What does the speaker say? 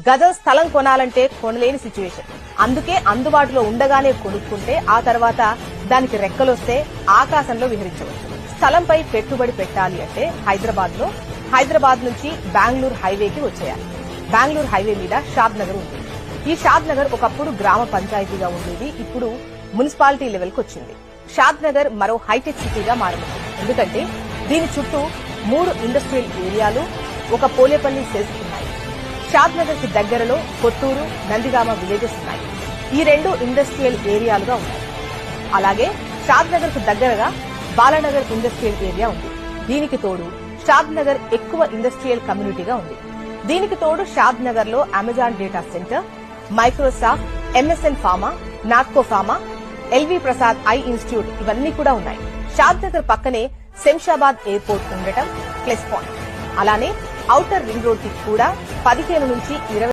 గజం స్థలం కొనాలంటే కొనలేని సిచ్యువేషన్. అందుకే అందుబాటులో ఉండగానే కొనుక్కుంటే ఆ తర్వాత దానికి రెక్కలొస్తే ఆకాశంలో విహరించవచ్చు. స్థలంపై పెట్టుబడి పెట్టాలి అంటే హైదరాబాద్ నుంచి బెంగళూరు హైవేకి వచ్చేయాలి. బెంగళూరు హైవే మీద షాద్ నగర్ ఉంది. ఈ షాద్ నగర్ ఒకప్పుడు గ్రామ పంచాయతీగా ఉండేది. ఇప్పుడు మున్సిపాలిటీ లెవెల్ కు వచ్చింది. షాద్ నగర్ మరో హైటెక్ సిటీగా మారింది. ఎందుకంటే దీని చుట్టూ 3 ఇండస్ట్రియల్ ఏరియాలు, ఒక పోలేపల్లి సెజ్ ఉన్నాయి. షాద్ నగర్ కి దగ్గరలో కొత్తూరు, నందిగామ విలేజెస్ ఉన్నాయి. ఈ 2 ఇండస్ట్రియల్ ఏరియాలుగా ఉన్నాయి. అలాగే షాద్ నగర్ కు దగ్గరగా బాలానగర్ ఇండస్ట్రియల్ ఏరియా ఉంది. దీనికి తోడు షాద్ నగర్ ఎక్కువ ఇండస్ట్రియల్ కమ్యూనిటీగా ఉంది. దీనికి తోడు షాద్ నగర్ లో Amazon data centre, Microsoft, MSN pharma, Natco pharma, LV Prasad I institute ఇవన్నీ కూడా ఉన్నాయి. షాద్ నగర్ పక్కనే శంషాబాద్ ఎయిర్పోర్ట్ ఉండటం ప్లస్ పాయింట్. అలానే ఔటర్ రింగ్ రోడ్ కి కూడా 15 నుంచి 20